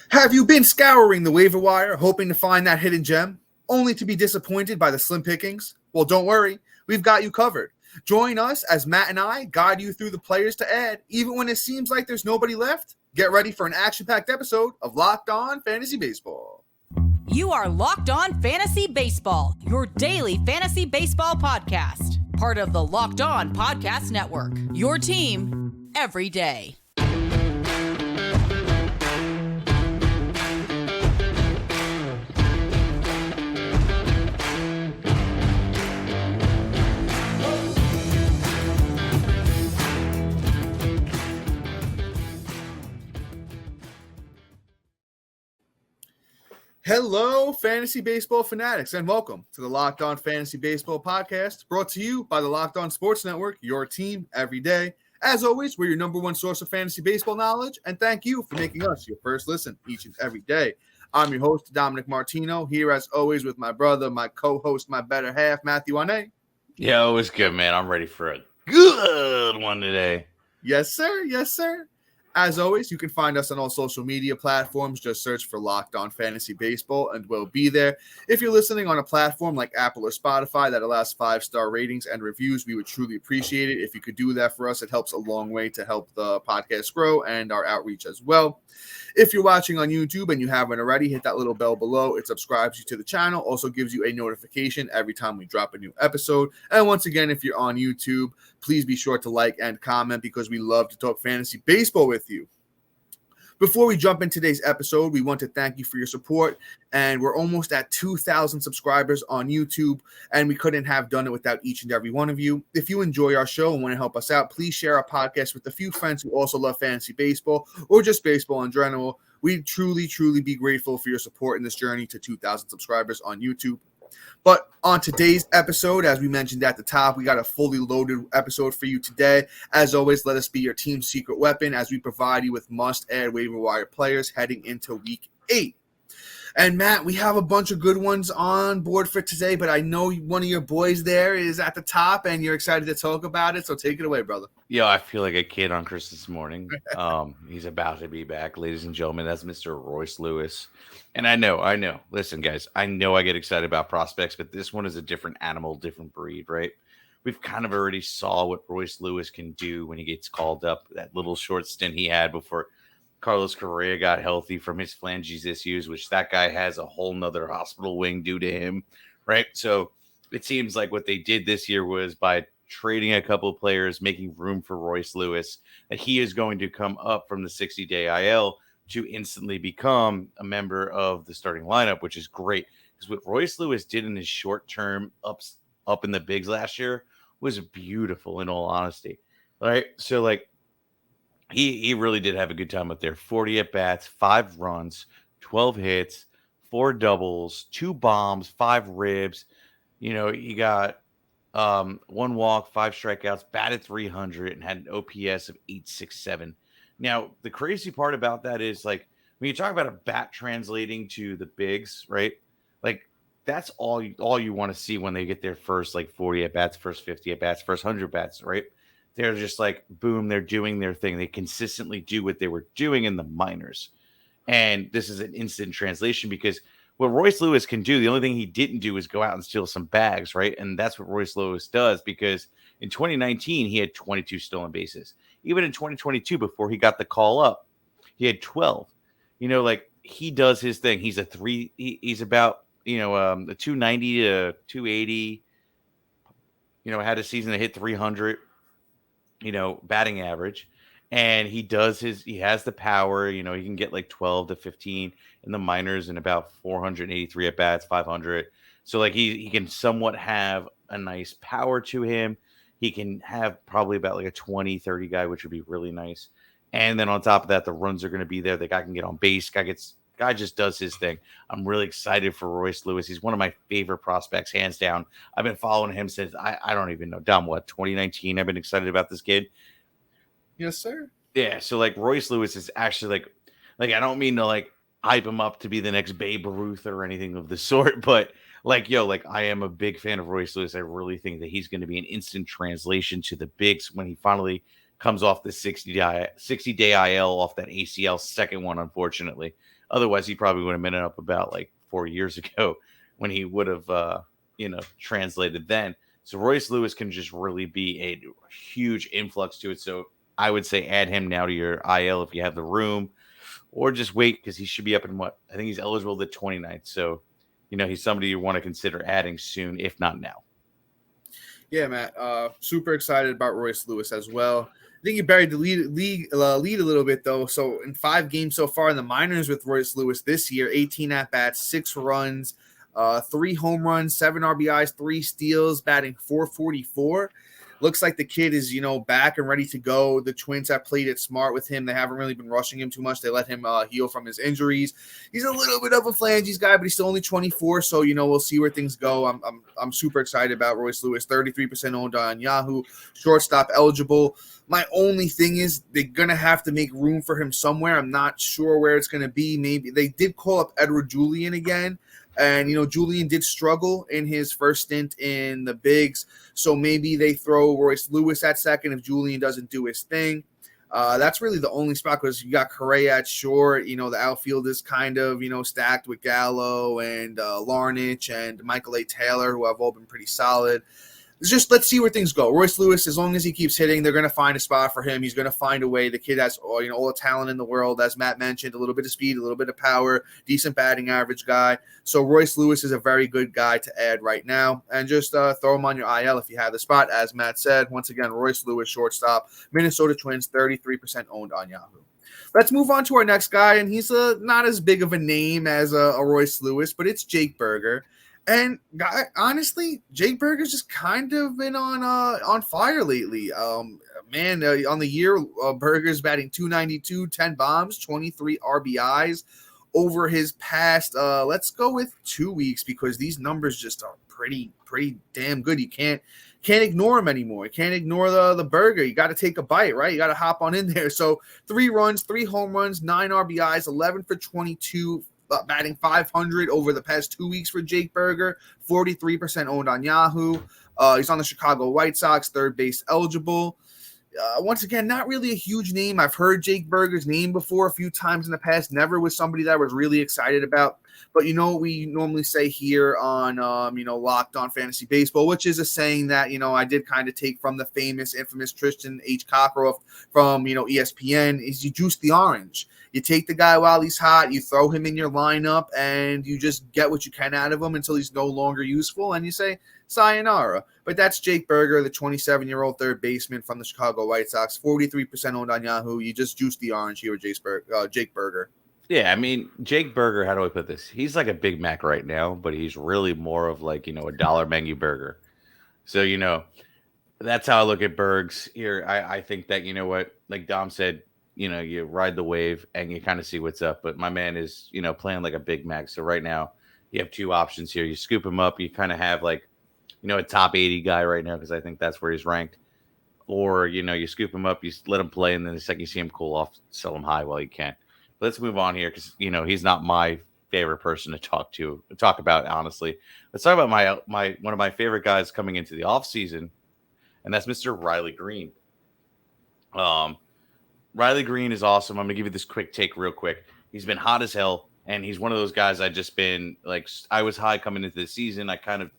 Have you been scouring the waiver wire hoping to find that hidden gem, only to be disappointed by the slim pickings? Well, don't worry, we've got you covered. Join us as Matt and I guide you through the players to add, even when it seems like there's nobody left. Get ready for an action-packed episode of Locked On Fantasy Baseball. You are Locked On Fantasy Baseball, your daily fantasy baseball podcast. Part of the Locked On Podcast Network, your team every day. Hello, fantasy baseball fanatics, and welcome to the Locked On Fantasy Baseball podcast, brought to you by the Locked On Sports Network, your team every day. As always, we're your number one source of fantasy baseball knowledge, and thank you for making us your first listen each and every day. I'm your host, Dominic Martino, here as always with my brother, my co-host, my better half, Matthew Ane. Yo, it's good, man. I'm ready for a good one today. Yes, sir. Yes, sir. As always, you can find us on all social media platforms. Just search for Locked On Fantasy Baseball and we'll be there. If you're listening on a platform like Apple or Spotify that allows 5-star ratings and reviews, we would truly appreciate it. If you could do that for us, it helps a long way to help the podcast grow and our outreach as well. If you're watching on YouTube and you haven't already, hit that little bell below. It subscribes you to the channel, also gives you a notification every time we drop a new episode. And once again, if you're on YouTube, please be sure to like and comment because we love to talk fantasy baseball with you. Before we jump in today's episode, we want to thank you for your support, and we're almost at 2,000 subscribers on YouTube, and we couldn't have done it without each and every one of you. If you enjoy our show and want to help us out, please share our podcast with a few friends who also love fantasy baseball or just baseball in general. We'd truly, truly be grateful for your support in this journey to 2,000 subscribers on YouTube. But on today's episode, as we mentioned at the top, we got a fully loaded episode for you today. As always, let us be your team's secret weapon as we provide you with must-add waiver wire players heading into Week 8. And, Matt, we have a bunch of good ones on board for today, but I know one of your boys there is at the top, and you're excited to talk about it, so take it away, brother. Yo, I feel like a kid on Christmas morning. He's about to be back, ladies and gentlemen. That's Mr. Royce Lewis. And I know. Listen, guys, I know I get excited about prospects, but this one is a different animal, different breed, right? We've kind of already saw what Royce Lewis can do when he gets called up, that little short stint he had before Carlos Correa got healthy from his phalanges issues, which that guy has a whole nother hospital wing due to him, right? So it seems like what they did this year was by trading a couple of players, making room for Royce Lewis, that he is going to come up from the 60-day IL to instantly become a member of the starting lineup, which is great. Because what Royce Lewis did in his short term up in the bigs last year was beautiful, in all honesty. All right. So, like, he really did have a good time up there. 40 at-bats, 5 runs, 12 hits, 4 doubles, 2 bombs, 5 ribs. You know, he got 1 walk, 5 strikeouts, batted .300, and had an OPS of .867. Now, the crazy part about that is, like, when you talk about a bat translating to the bigs, right? Like, that's all you want to see when they get their first, like, 40 at-bats, first 50 at-bats, first 100 bats, right? They're just like, boom, they're doing their thing. They consistently do what they were doing in the minors. And this is an instant translation because what Royce Lewis can do, the only thing he didn't do is go out and steal some bags, right? And that's what Royce Lewis does because in 2019, he had 22 stolen bases. Even in 2022, before he got the call up, he had 12. You know, like, he does his thing. He's he's about, a 290 to 280, had a season that hit 300, batting average. And he has the power, he can get like 12 to 15 in the minors and about 483 at bats, 500. So like he can somewhat have a nice power to him. He can have probably about like a 20, 30 guy, which would be really nice. And then on top of that, the runs are going to be there. The guy can get on base. Guy just does his thing. I'm really excited for Royce Lewis. He's one of my favorite prospects, hands down. I've been following him since I don't even know, Dom, 2019. I've been excited about this kid. Yes, sir. Yeah, so like Royce Lewis is actually like I don't mean to like hype him up to be the next Babe Ruth or anything of the sort, but I am a big fan of Royce Lewis. I really think that he's going to be an instant translation to the bigs when he finally comes off the 60-day IL off that ACL, second one, unfortunately. Otherwise, he probably would have been up about like 4 years ago when he would have, translated then. So Royce Lewis can just really be a huge influx to it. So I would say add him now to your IL if you have the room, or just wait because he should be up in what? I think he's eligible the 29th. So, he's somebody you want to consider adding soon, if not now. Yeah, Matt. Super excited about Royce Lewis as well. I think he buried the lead a little bit, though. So in 5 games so far in the minors with Royce Lewis this year, 18 at-bats, 6 runs, 3 home runs, 7 RBIs, 3 steals, batting .444. Looks like the kid is, back and ready to go. The Twins have played it smart with him. They haven't really been rushing him too much. They let him heal from his injuries. He's a little bit of a flanges guy, but he's still only 24. So, we'll see where things go. I'm super excited about Royce Lewis. 33% owned on Yahoo. Shortstop eligible. My only thing is they're going to have to make room for him somewhere. I'm not sure where it's going to be. Maybe they did call up Edward Julian again. And, Julian did struggle in his first stint in the bigs. So maybe they throw Royce Lewis at second if Julian doesn't do his thing. That's really the only spot because you got Correa at short. The outfield is kind of, stacked with Gallo and Larnach and Michael A. Taylor, who have all been pretty solid. Let's see where things go. Royce Lewis, as long as he keeps hitting, they're going to find a spot for him. He's going to find a way. The kid has all the talent in the world, as Matt mentioned, a little bit of speed, a little bit of power, decent batting average guy. So Royce Lewis is a very good guy to add right now. And just throw him on your IL if you have the spot. As Matt said, once again, Royce Lewis, shortstop, Minnesota Twins, 33% owned on Yahoo. Let's move on to our next guy, and he's not as big of a name as a Royce Lewis, but it's Jake Burger. And honestly, Jake Burger's just kind of been on fire lately. On the year, Burger's batting .292, 10 bombs, 23 RBIs over his past. Let's go with 2 weeks because these numbers just are pretty damn good. You can't ignore him anymore. You can't ignore the Burger. You got to take a bite, right? You got to hop on in there. So 3 runs, 3 home runs, 9 RBIs, 11 for 22. Batting .500 over the past 2 weeks for Jake Burger, 43% owned on Yahoo. He's on the Chicago White Sox, third base eligible. Once again, not really a huge name. I've heard Jake Burger's name before a few times in the past. Never was somebody that I was really excited about. But what we normally say here on, Locked On Fantasy Baseball, which is a saying that, I did kind of take from the infamous Tristan H. Cockcroft from, ESPN, is you juice the orange. You take the guy while he's hot, you throw him in your lineup, and you just get what you can out of him until he's no longer useful, and you say, sayonara. But that's Jake Burger, the 27-year-old third baseman from the Chicago White Sox, 43% owned on Yahoo. You just juice the orange here with Jake Burger. Yeah, I mean, Jake Burger, how do I put this? He's like a Big Mac right now, but he's really more of like, a dollar menu burger. So, that's how I look at Bergs here. I think that, like Dom said, you ride the wave and you kind of see what's up. But my man is, playing like a Big Mac. So right now you have 2 options here. You scoop him up. You kind of have like, a top 80 guy right now because I think that's where he's ranked. Or, you scoop him up, you let him play, and then the second you see him cool off, sell him high while you can. Let's move on here because, he's not my favorite person to talk about, honestly. Let's talk about my one of my favorite guys coming into the offseason, and that's Mr. Riley Greene. Riley Greene is awesome. I'm going to give you this quick take real quick. He's been hot as hell, and he's one of those guys I just been like, I was high coming into the season. I kind of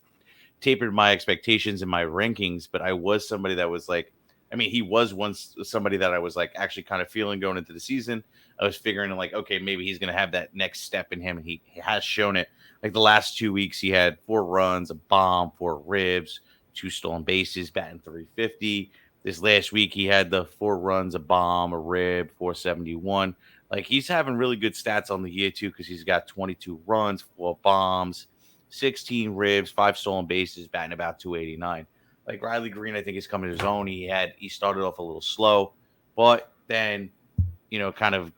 tapered my expectations and my rankings, but I was somebody that was like, he was once somebody that I was like actually kind of feeling going into the season. I was figuring like, okay, maybe he's going to have that next step in him. And he has shown it. Like the last 2 weeks, he had 4 runs, a bomb, 4 ribs, 2 stolen bases, batting .350. This last week, he had the 4 runs, a bomb, a rib, .471. Like he's having really good stats on the year too, because he's got 22 runs, 4 bombs, 16 ribs, 5 stolen bases, batting about .289. Like Riley Greene, I think is coming to his own. He started off a little slow, but then, kind of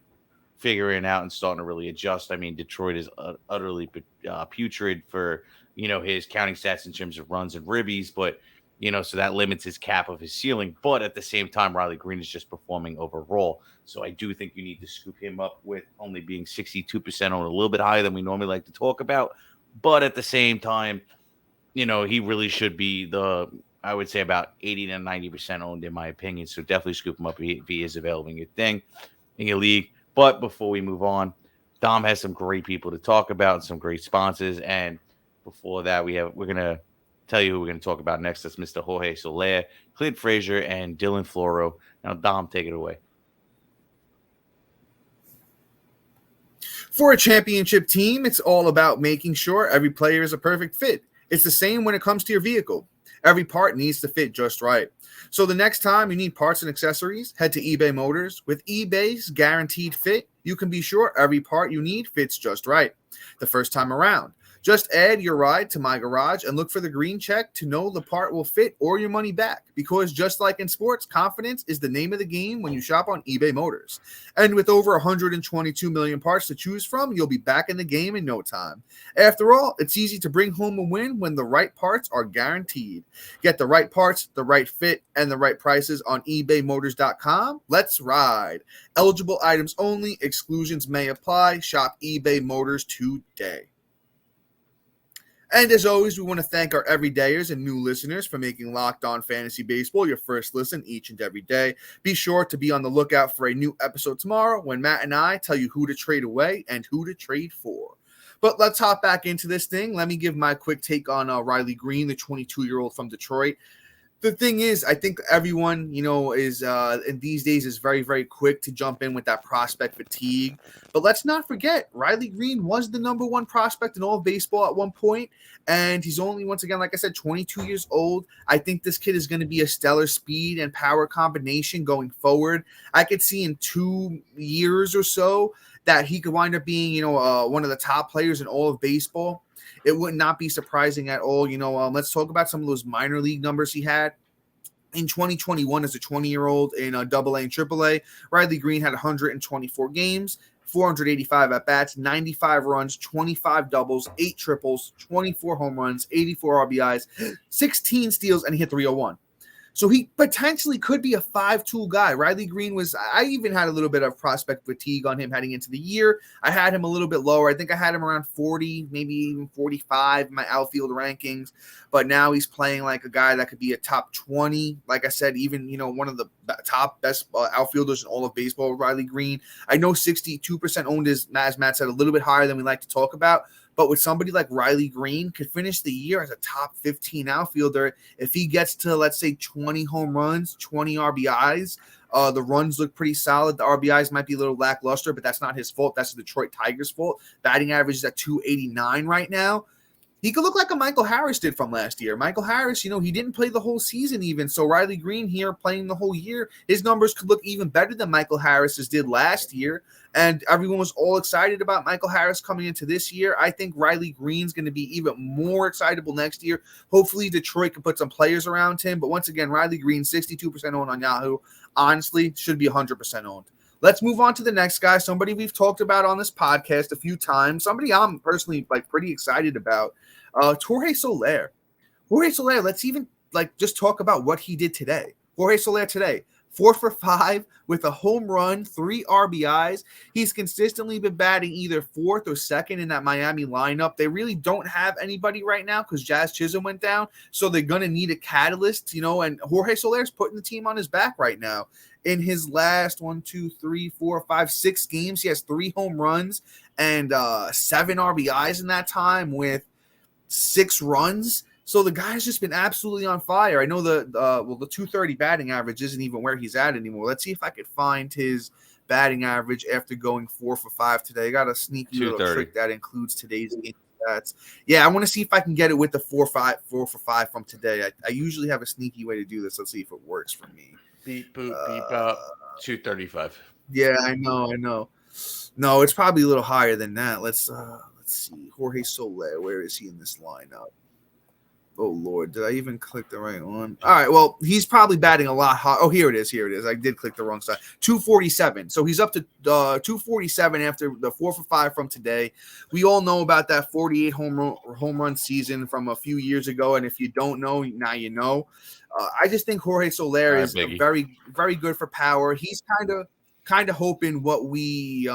figuring out and starting to really adjust. I mean, Detroit is utterly putrid for, his counting stats in terms of runs and ribbies, but, so that limits his cap of his ceiling. But at the same time, Riley Greene is just performing overall. So I do think you need to scoop him up with only being 62% on, a little bit higher than we normally like to talk about. But at the same time, he really should be I would say about 80 to 90% owned in my opinion. So definitely scoop him up if he is available in your league. But before we move on, Dom has some great people to talk about and some great sponsors. And before that, we're gonna tell you who we're gonna talk about next. That's Mr. Jorge Soler, Clint Frazier, and Dylan Floro. Now, Dom, take it away. For a championship team, it's all about making sure every player is a perfect fit. It's the same when it comes to your vehicle. Every part needs to fit just right. So the next time you need parts and accessories, head to eBay Motors. With eBay's guaranteed fit, you can be sure every part you need fits just right the first time around. Just add your ride to My Garage and look for the green check to know the part will fit or your money back. Because just like in sports, confidence is the name of the game when you shop on eBay Motors. And with over 122 million parts to choose from, you'll be back in the game in no time. After all, it's easy to bring home a win when the right parts are guaranteed. Get the right parts, the right fit, and the right prices on ebaymotors.com. Let's ride. Eligible items only. Exclusions may apply. Shop eBay Motors today. And as always, we want to thank our everydayers and new listeners for making Locked On Fantasy Baseball your first listen each and every day. Be sure to be on the lookout for a new episode tomorrow when Matt and I tell you who to trade away and who to trade for. But let's hop back into this thing. Let me give my quick take on Riley Greene, the 22-year-old from Detroit. The thing is, I think everyone, is in these days is very, very quick to jump in with that prospect fatigue. But let's not forget, Riley Greene was the number one prospect in all of baseball at one point, and he's only, once again, like I said, 22 years old. I think this kid is going to be a stellar speed and power combination going forward. I could see in 2 years or so that he could wind up being, one of the top players in all of baseball. It would not be surprising at all. Let's talk about some of those minor league numbers he had. In 2021, as a 20-year-old in AA and AAA, Riley Greene had 124 games, 485 at-bats, 95 runs, 25 doubles, 8 triples, 24 home runs, 84 RBIs, 16 steals, and he hit 301. So he potentially could be a 5-tool guy. Riley Greene I even had a little bit of prospect fatigue on him heading into the year. I had him a little bit lower. I think I had him around 40, maybe even 45 in my outfield rankings. But now he's playing like a guy that could be a top 20. Like I said, even, one of the top best outfielders in all of baseball, Riley Greene. I know 62% owned is, as Matt said, a little bit higher than we like to talk about. But with somebody like Riley Greene, could finish the year as a top 15 outfielder if he gets to, let's say, 20 home runs, 20 RBIs. The runs look pretty solid. The RBIs might be a little lackluster, but that's not his fault. That's the Detroit Tigers' fault. Batting average is at 289 right now. He could look like a Michael Harris did from last year. Michael Harris, he didn't play the whole season even. So Riley Greene here playing the whole year, his numbers could look even better than Michael Harris's did last year. And everyone was all excited about Michael Harris coming into this year. I think Riley Greene's going to be even more excitable next year. Hopefully Detroit can put some players around him. But once again, Riley Greene, 62% owned on Yahoo. Honestly, should be 100% owned. Let's move on to the next guy, somebody we've talked about on this podcast a few times, somebody I'm personally pretty excited about, Jorge Soler. Jorge Soler, let's even just talk about what he did today. Jorge Soler today, 4 for 5 with a home run, 3 RBIs. He's consistently been batting either fourth or second in that Miami lineup. They really don't have anybody right now because Jazz Chisholm went down, so they're going to need a catalyst, and Jorge Soler's putting the team on his back right now. In his last 6 games, he has 3 home runs and 7 RBIs in that time with 6 runs. So the guy's just been absolutely on fire. I know the 230 batting average isn't even where he's at anymore. Let's see if I could find his batting average after going 4 for 5 today. I got a sneaky little trick that includes today's game stats. Yeah, I want to see if I can get it with the 4 for 5 from today. I usually have a sneaky way to do this. Let's see if it works for me. Beep, boop, beep, up. 235. Yeah, I know. No, it's probably a little higher than that. Let's see. Jorge Soler, where is he in this lineup? Oh, Lord. Did I even click the right one? All right. Well, he's probably batting a lot higher. Oh, here it is. I did click the wrong side. 247. So he's up to 247 after the 4 for 5 from today. We all know about that 48 home run season from a few years ago. And if you don't know, now you know. I just think Jorge Soler is very, very good for power. He's kind of hoping what we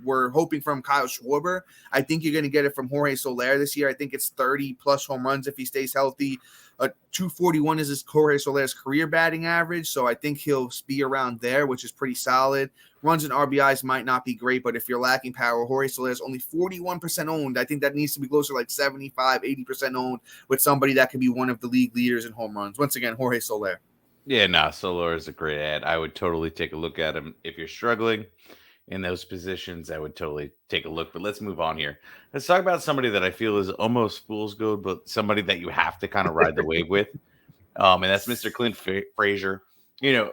were hoping from Kyle Schwarber. I think you're going to get it from Jorge Soler this year. I think it's 30-plus home runs if he stays healthy. 241 is his Jorge Soler's career batting average, so I think he'll be around there, which is pretty solid. Runs and RBIs might not be great, but if you're lacking power, Jorge Soler is only 41% owned. I think that needs to be closer to like 75, 80% owned with somebody that can be one of the league leaders in home runs. Once again, Jorge Soler. Yeah, Soler is a great ad. I would totally take a look at him. If you're struggling in those positions, I would totally take a look. But let's move on here. Let's talk about somebody that I feel is almost fool's gold, but somebody that you have to kind of ride the wave with. And that's Mr. Clint Frazier.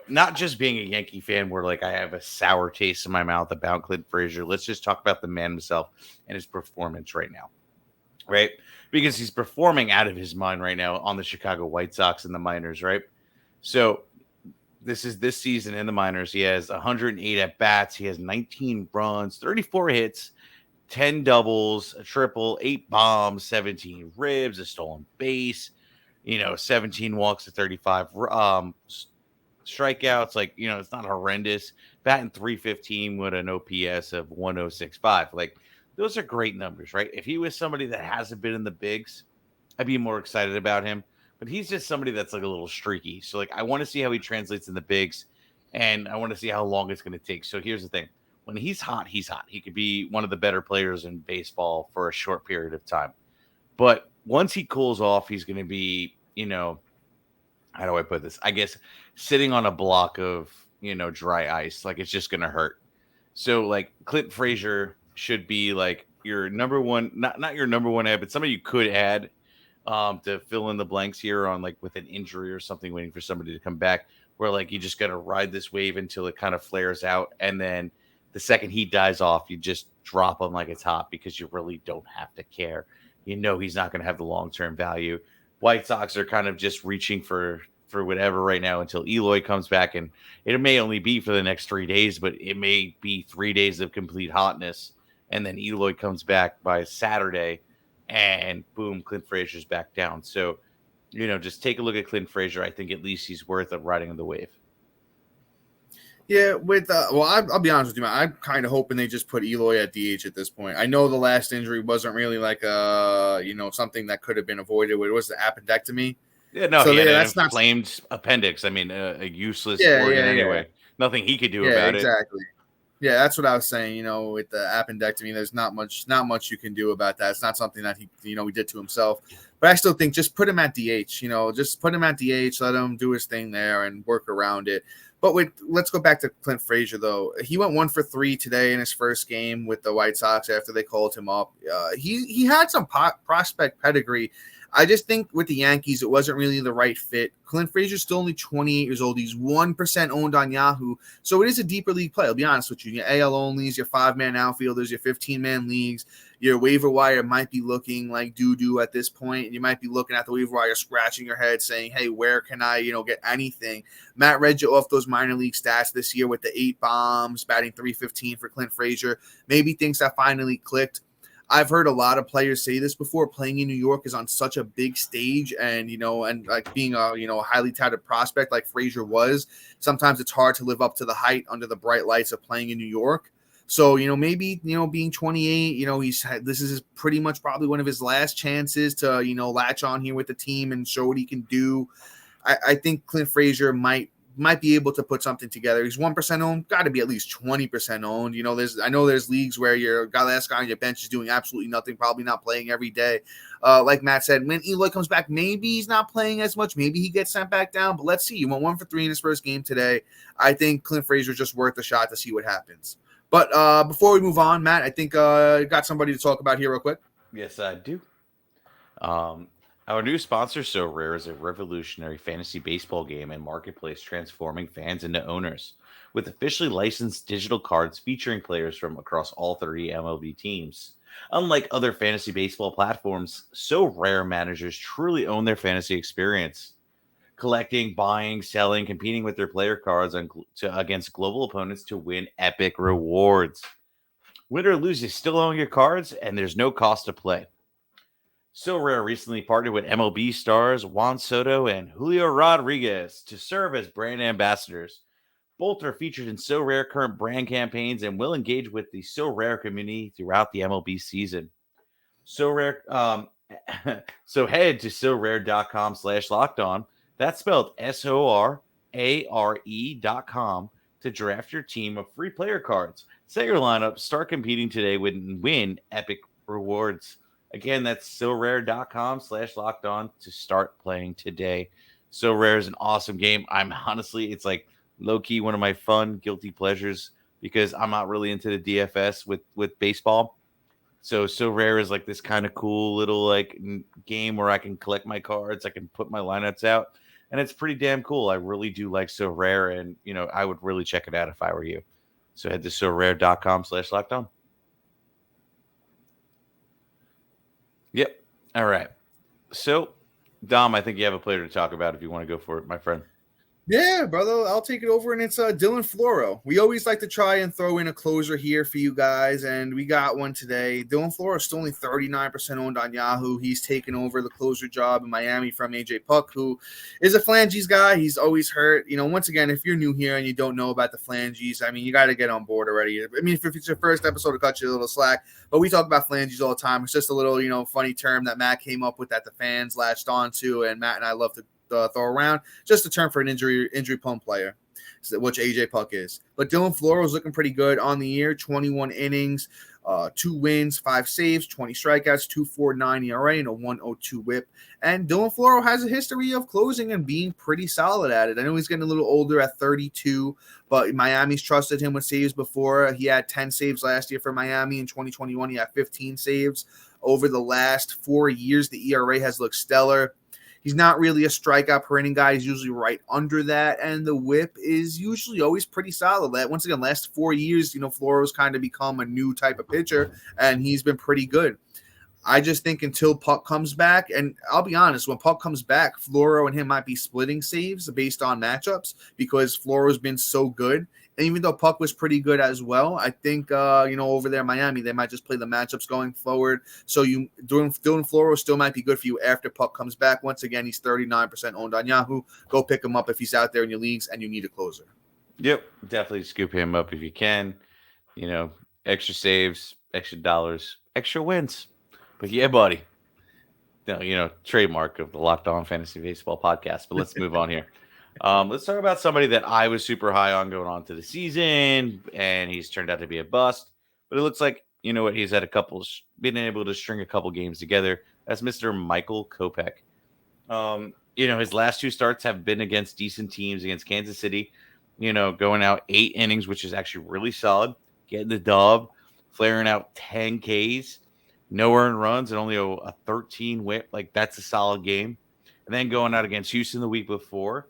Not just being a Yankee fan where like I have a sour taste in my mouth about Clint Frazier. Let's just talk about the man himself and his performance right now, right? Because he's performing out of his mind right now on the Chicago White Sox in the minors, right? So this is this season in the minors. He has 108 at bats. He has 19 runs, 34 hits, 10 doubles, a triple, 8 bombs, 17 ribs, a stolen base, 17 walks to 35 strikeouts. Like, it's not horrendous. Batting 315 with an OPS of 1065. Like, those are great numbers, right? If he was somebody that hasn't been in the bigs, I'd be more excited about him. But he's just somebody that's like a little streaky. So, like, I want to see how he translates in the bigs, and I want to see how long it's going to take. So here's the thing. When he's hot, he's hot. He could be one of the better players in baseball for a short period of time. But once he cools off, he's going to be, how do I put this? I guess sitting on a block of, dry ice. Like, it's just going to hurt. So, like, Clint Frazier should be, like, your number one, not your number one ad, but somebody you could add to fill in the blanks here on, like, with an injury or something, waiting for somebody to come back, where, like, you just got to ride this wave until it kind of flares out. And then the second he dies off, you just drop him like it's hot because you really don't have to care. He's not going to have the long-term value. White Sox are kind of just reaching for whatever right now until Eloy comes back, and it may only be for the next 3 days, but it may be 3 days of complete hotness, and then Eloy comes back by Saturday, and boom, Clint Frazier's back down. So, just take a look at Clint Frazier. I think at least he's worth a riding on the wave. Yeah, I'll be honest with you, man. I'm kind of hoping they just put Eloy at DH at this point. I know the last injury wasn't really like something that could have been avoided. It was the appendectomy. Yeah, no, he had an inflamed appendix. I mean, a useless organ anyway. Yeah. Nothing he could do about it. Exactly. Yeah, that's what I was saying. With the appendectomy, there's not much you can do about that. It's not something that he did to himself. But I still think just put him at DH. Just put him at DH. Let him do his thing there and work around it. But let's go back to Clint Frazier, though. He went 1 for 3 today in his first game with the White Sox after they called him up. He had some prospect pedigree. I just think with the Yankees, it wasn't really the right fit. Clint Frazier's still only 28 years old. He's 1% owned on Yahoo. So it is a deeper league play. I'll be honest with you. Your AL onlys, your 5-man outfielders, your 15-man leagues, your waiver wire might be looking like doo-doo at this point. You might be looking at the waiver wire, scratching your head, saying, hey, where can I, get anything? Matt read you off those minor league stats this year with the 8 bombs, batting .315 for Clint Frazier. Maybe things have finally clicked. I've heard a lot of players say this before. Playing in New York is on such a big stage, and and like being a highly touted prospect like Frazier was, sometimes it's hard to live up to the height under the bright lights of playing in New York. So maybe being 28, this is pretty much probably one of his last chances to latch on here with the team and show what he can do. I think Clint Frazier might be able to put something together. He's 1% owned, got to be at least 20% owned. I know there's leagues where your last guy on your bench is doing absolutely nothing, probably not playing every day. Like Matt said, when Eloy comes back, maybe he's not playing as much. Maybe he gets sent back down, but let's see. He went 1 for 3 in his first game today. I think Clint Frazier's just worth a shot to see what happens. But before we move on, Matt, I think you got somebody to talk about here real quick. Yes, I do. Our new sponsor, So Rare, is a revolutionary fantasy baseball game and marketplace transforming fans into owners. With officially licensed digital cards featuring players from across all 30 MLB teams. Unlike other fantasy baseball platforms, So Rare managers truly own their fantasy experience. Collecting, buying, selling, competing with their player cards against global opponents to win epic rewards. Win or lose, you still own your cards, and there's no cost to play. So Rare recently partnered with MLB stars Juan Soto and Julio Rodriguez to serve as brand ambassadors Both are featured in So Rare current brand campaigns and will engage with the So Rare community throughout the MLB season. So Rare, so head to sorare.com/lockedon. That's spelled SORARE.com to draft your team of free player cards. Set your lineup, start competing today, win epic rewards. Again, that's sorare.com/lockedon to start playing today. So Rare is an awesome game. It's like low key one of my fun guilty pleasures because I'm not really into the DFS with baseball. So Rare is like this kind of cool little like game where I can collect my cards, I can put my lineups out, and it's pretty damn cool. I really do like So Rare, and I would really check it out if I were you. So head to sorare.com/lockedon. Yep. All right. So Dom, I think you have a player to talk about if you want to go for it, my friend. Yeah, brother, I'll take it over, and it's Dylan Floro. We always like to try and throw in a closer here for you guys, and we got one today. Dylan Floro is still only 39% owned on Yahoo. He's taken over the closer job in Miami from AJ Puck, who is a phalanges guy. He's always hurt. Once again, if you're new here and you don't know about the phalanges, you got to get on board already. If it's your first episode, to cut you a little slack, but we talk about phalanges all the time. It's just a little, funny term that Matt came up with that the fans latched on to, and Matt and I love to throw around, just a term for an injury-prone player, which AJ Puck is. But Dylan Floro is looking pretty good on the year. 21 innings, 2 wins, 5 saves, 20 strikeouts, 2.49 ERA, and a 1.02 WHIP. And Dylan Floro has a history of closing and being pretty solid at it. I know he's getting a little older at 32, but Miami's trusted him with saves before. He had 10 saves last year for Miami. In 2021, he had 15 saves. Over the last 4 years, the ERA has looked stellar. He's not really a strikeout per inning guy. He's usually right under that, and the whip is usually always pretty solid. Once again, last 4 years, Floro's kind of become a new type of pitcher, and he's been pretty good. I just think until Puck comes back, and I'll be honest, when Puck comes back, Floro and him might be splitting saves based on matchups because Floro's been so good. And even though Puck was pretty good as well, I think, over there in Miami, they might just play the matchups going forward. So Dylan Floro still might be good for you after Puck comes back. Once again, he's 39% owned on Yahoo. Go pick him up if he's out there in your leagues and you need a closer. Yep, definitely scoop him up if you can. Extra saves, extra dollars, extra wins. But yeah, buddy. No, trademark of the Locked On Fantasy Baseball podcast. But let's move on here. Let's talk about somebody that I was super high on going on to the season, and he's turned out to be a bust. But it looks like, he's had been able to string a couple games together. That's Mr. Michael Kopech. His last 2 starts have been against decent teams, against Kansas City, going out 8 innings, which is actually really solid, getting the dub, flaring out 10 Ks, no earned runs, and only a 13 whip. Like, that's a solid game. And then going out against Houston the week before,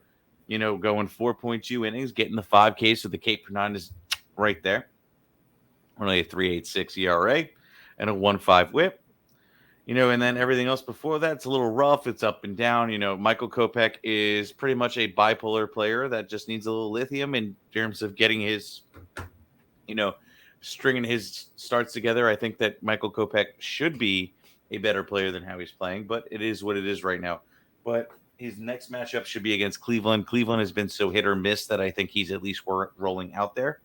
going 4.2 innings, getting the 5 Ks, so the K per 9 is right there. Only a 3.86 ERA and a 1.5 whip. And then everything else before that, it's a little rough. It's up and down. Michael Kopech is pretty much a bipolar player that just needs a little lithium in terms of getting his, stringing his starts together. I think that Michael Kopech should be a better player than how he's playing, but it is what it is right now. But his next matchup should be against Cleveland. Cleveland has been so hit or miss that I think he's at least rolling out there.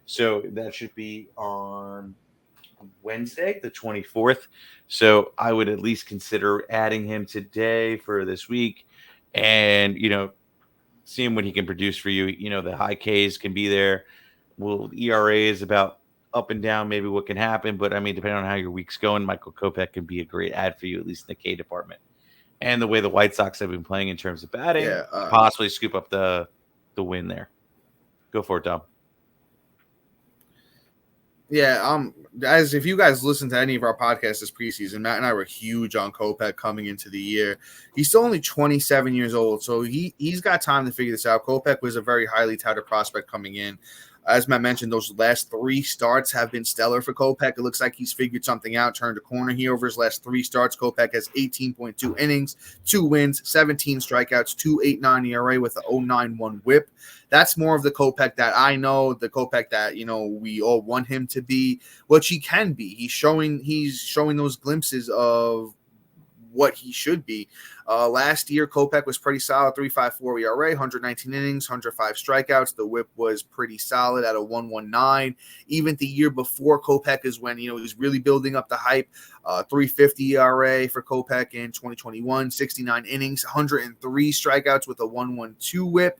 So that should be on Wednesday, the 24th. So I would at least consider adding him today for this week and, seeing what he can produce for you. The high Ks can be there. Well, ERA is about up and down, maybe what can happen. But, depending on how your week's going, Michael Kopech can be a great add for you, at least in the K department. And the way the White Sox have been playing in terms of batting, possibly scoop up the win there. Go for it, Dom. Yeah, as if you guys listen to any of our podcasts this preseason, Matt and I were huge on Kopech coming into the year. He's still only 27 years old, so he's got time to figure this out. Kopech was a very highly touted prospect coming in. As Matt mentioned, those last 3 starts have been stellar for Kopech. It looks like he's figured something out, turned a corner here over his last 3 starts. Kopech has 18.2 innings, 2 wins, 17 strikeouts, 2.89 ERA with an 0.91 whip. That's more of the Kopech that I know, the Kopech that, we all want him to be, which he can be. He's showing those glimpses of what he should be. Last year, Kopech was pretty solid, 3.54 ERA, 119 innings, 105 strikeouts. The whip was pretty solid at a 1.19. Even the year before, Kopech is when, he was really building up the hype. 3.50 ERA for Kopech in 2021, 69 innings, 103 strikeouts with a 1.12 whip.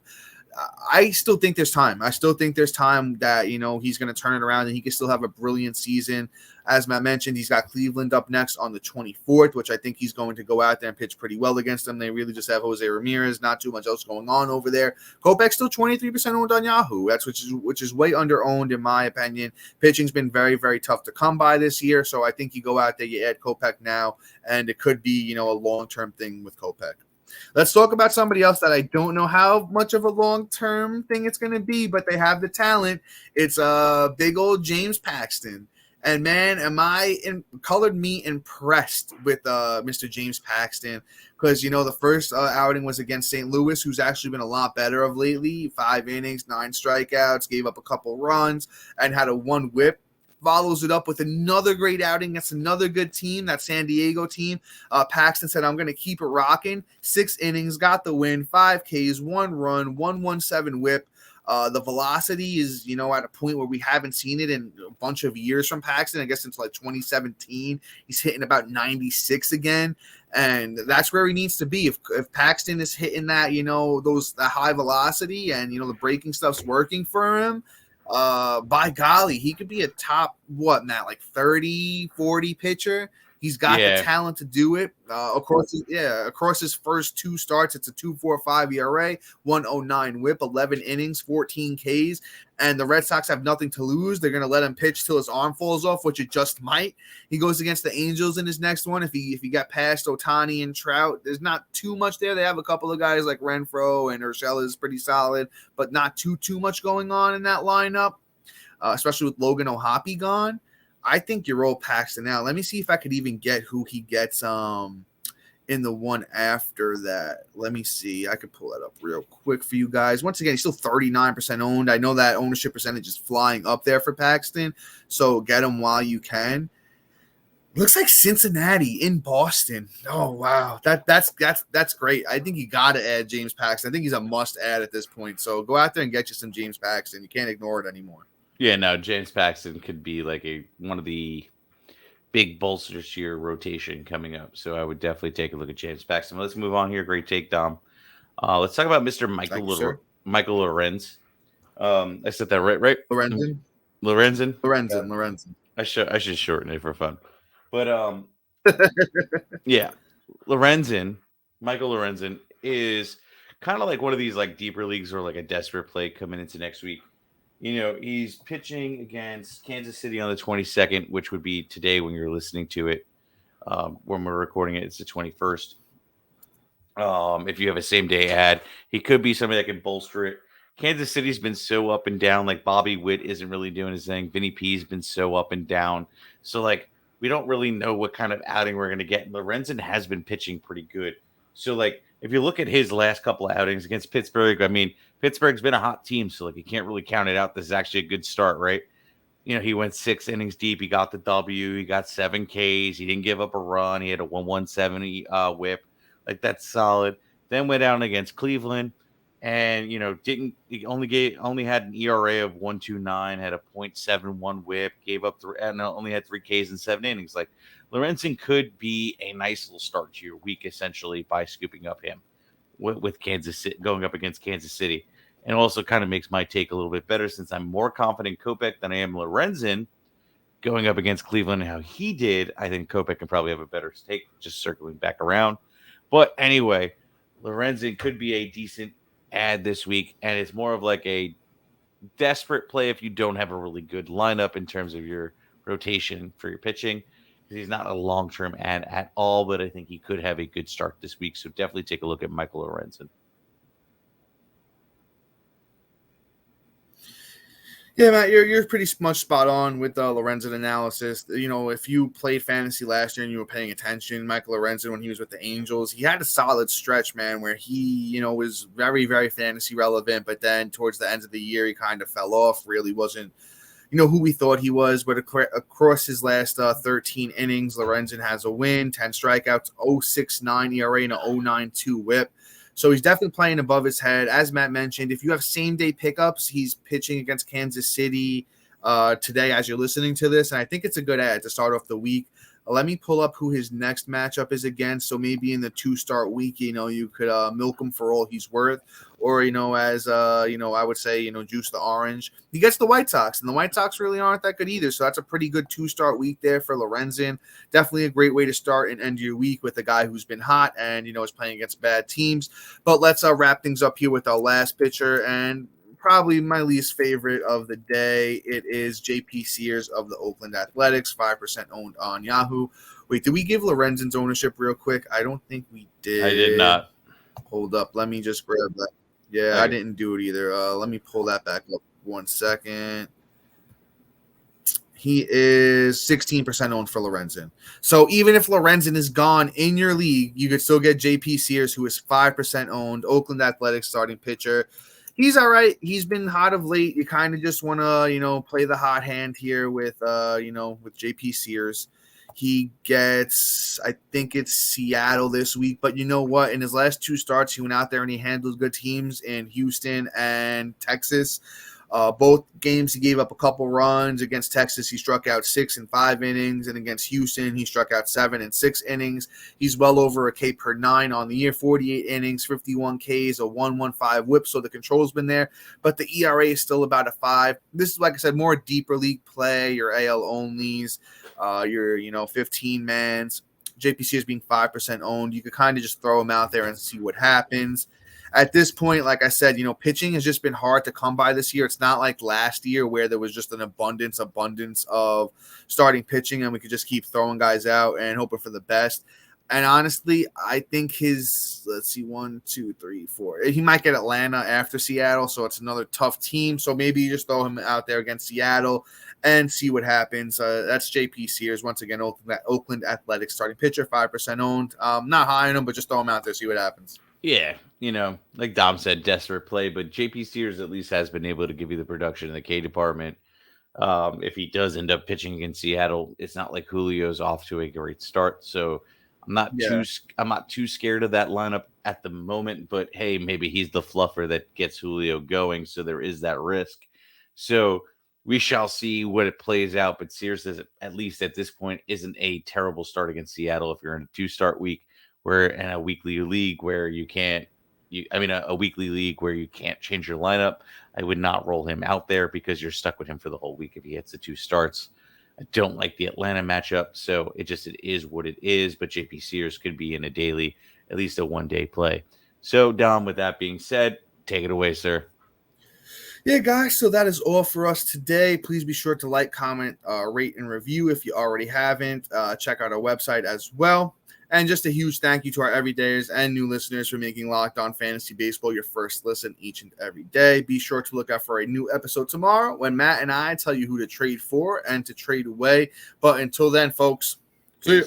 I still think there's time. I still think there's time that, he's going to turn it around and he can still have a brilliant season. As Matt mentioned, he's got Cleveland up next on the 24th, which I think he's going to go out there and pitch pretty well against them. They really just have Jose Ramirez, not too much else going on over there. Kopech's still 23% owned on Yahoo. Which is way under owned in my opinion. Pitching's been very, very tough to come by this year. So I think you go out there, you add Kopech now, and it could be, a long-term thing with Kopech. Let's talk about somebody else that I don't know how much of a long-term thing it's going to be, but they have the talent. It's big old James Paxton. And, man, colored me impressed with Mr. James Paxton because, the first outing was against St. Louis, who's actually been a lot better of lately. 5 innings, 9 strikeouts, gave up a couple runs, and had a 1 whip. Follows it up with another great outing against another good team, that San Diego team. Paxton said, I'm going to keep it rocking. 6 innings, got the win, 5 Ks, 1 run, 1.17 whip. The velocity is, at a point where we haven't seen it in a bunch of years from Paxton. I guess since like 2017, he's hitting about 96 again. And that's where he needs to be. If Paxton is hitting that, that high velocity and, the breaking stuff's working for him, by golly, he could be a top, Matt, like 30, 40 pitcher. He's got the talent to do it. Across his first 2 starts, it's a 2.45 ERA, 1.09 whip, 11 innings, 14 Ks, and the Red Sox have nothing to lose. They're going to let him pitch till his arm falls off, which it just might. He goes against the Angels in his next one. If he got past Ohtani and Trout, there's not too much there. They have a couple of guys like Renfroe and Urshela is pretty solid, but not too much going on in that lineup, especially with Logan O'Hoppe gone. I think you roll Paxton out. Let me see if I could even get who he gets in the one after that. Let me see. I could pull that up real quick for you guys. Once again, he's still 39% owned. I know that ownership percentage is flying up there for Paxton, so get him while you can. Looks like Cincinnati in Boston. Oh, wow. That's great. I think you got to add James Paxton. I think he's a must-add at this point. So go out there and get you some James Paxton. You can't ignore it anymore. Yeah, no, James Paxton could be like one of the big bolsters to your rotation coming up. So I would definitely take a look at James Paxton. Let's move on here. Great take, Dom. Let's talk about Mr. Michael Lorenzen. I said that right? Lorenzen. I should shorten it for fun. But yeah, Michael Lorenzen is kind of like one of these like deeper leagues or like a desperate play coming into next week. He's pitching against Kansas City on the 22nd, which would be today when you're listening to it. When we're recording it, it's the 21st. If you have a same day ad, he could be somebody that can bolster it. Kansas City's been so up and down. Like Bobby Witt isn't really doing his thing. Vinny P's been so up and down. So like we don't really know what kind of outing we're going to get. Lorenzen has been pitching pretty good. So like if you look at his last couple of outings against Pittsburgh, I mean, Pittsburgh's been a hot team, so like you can't really count it out. This is actually a good start, right? He went 6 innings deep. He got the W. He got 7 Ks. He didn't give up a run. He had a 1.17 whip. Like that's solid. Then went down against Cleveland, and he only had an ERA of 1.29, had a 0.71 whip, gave up and only had 3 Ks in 7 innings. Like Lorenzen could be a nice little start to your week, essentially by scooping up him with Kansas City, going up against Kansas City. And also kind of makes my take a little bit better since I'm more confident in Kopech than I am Lorenzen going up against Cleveland and how he did. I think Kopech can probably have a better take, just circling back around. But anyway, Lorenzen could be a decent add this week, and it's more of like a desperate play if you don't have a really good lineup in terms of your rotation for your pitching. He's not a long-term ad at all, but I think he could have a good start this week. So definitely take a look at Michael Lorenzen. Yeah, Matt, you're pretty much spot on with the Lorenzen analysis. If you played fantasy last year and you were paying attention, Michael Lorenzen, when he was with the Angels, he had a solid stretch, man, where he, was very, very fantasy relevant. But then towards the end of the year, he kind of fell off, really wasn't who we thought he was, but across his last 13 innings, Lorenzen has a win, 10 strikeouts, 0.69 ERA, and a 0.92 whip. So he's definitely playing above his head. As Matt mentioned, if you have same-day pickups, he's pitching against Kansas City today as you're listening to this, and I think it's a good ad to start off the week. Let me pull up who his next matchup is against. So maybe in the 2-start week, you could milk him for all he's worth. Or, as, I would say, juice the orange. He gets the White Sox, and the White Sox really aren't that good either. So that's a pretty good 2-start week there for Lorenzen. Definitely a great way to start and end your week with a guy who's been hot and, is playing against bad teams. But let's wrap things up here with our last pitcher, and probably my least favorite of the day. It is JP Sears of the Oakland Athletics, 5% owned on Yahoo. Wait, did we give Lorenzen's ownership real quick? I don't think we did. I did not. Hold up. Let me just grab that. Yeah, okay. I didn't do it either. Let me pull that back up 1 second. He is 16% owned for Lorenzen. So even if Lorenzen is gone in your league, you could still get JP Sears, who is 5% owned, Oakland Athletics starting pitcher. He's all right. He's been hot of late. You kind of just want to, play the hot hand here with JP Sears. He gets, I think it's Seattle this week. But you know what? In his last 2 starts, he went out there and he handled good teams in Houston and Texas. Both games he gave up a couple runs. Against Texas, he struck out 6 in 5 innings, and against Houston, he struck out 7 in 6 innings. He's well over a K per 9 on the year, 48 innings, 51 Ks, a 1.15 whip, so the control's been there, but the ERA is still about a 5. This is, like I said, more deeper league play, your AL onlys, your 15 mans. JP Sears being 5% owned, you could kind of just throw him out there and see what happens. At this point, like I said, pitching has just been hard to come by this year. It's not like last year where there was just an abundance of starting pitching and we could just keep throwing guys out and hoping for the best. And honestly, I think let's see, 1, 2, 3, 4. He might get Atlanta after Seattle, so it's another tough team. So maybe you just throw him out there against Seattle and see what happens. That's JP Sears. Once again, Oakland Athletics starting pitcher, 5% owned. Not high on him, but just throw him out there, see what happens. Yeah, like Dom said, desperate play, but JP Sears at least has been able to give you the production in the K department. If he does end up pitching against Seattle, it's not like Julio's off to a great start. So I'm not too scared of that lineup at the moment, but hey, maybe he's the fluffer that gets Julio going. So there is that risk. So we shall see what it plays out. But Sears, at least at this point, isn't a terrible start against Seattle. If you're in a 2-start week, we're in a weekly league where a weekly league where you can't change your lineup, I would not roll him out there because you're stuck with him for the whole week if he hits the 2 starts. I don't like the Atlanta matchup, so it is what it is. But JP Sears could be in a daily, at least a 1-day play. So, Dom, with that being said, take it away, sir. Yeah, guys, so that is all for us today. Please be sure to like, comment, rate, and review if you already haven't. Check out our website as well. And just a huge thank you to our everydayers and new listeners for making Locked On Fantasy Baseball your first listen each and every day. Be sure to look out for a new episode tomorrow when Matt and I tell you who to trade for and to trade away. But until then, folks, see you.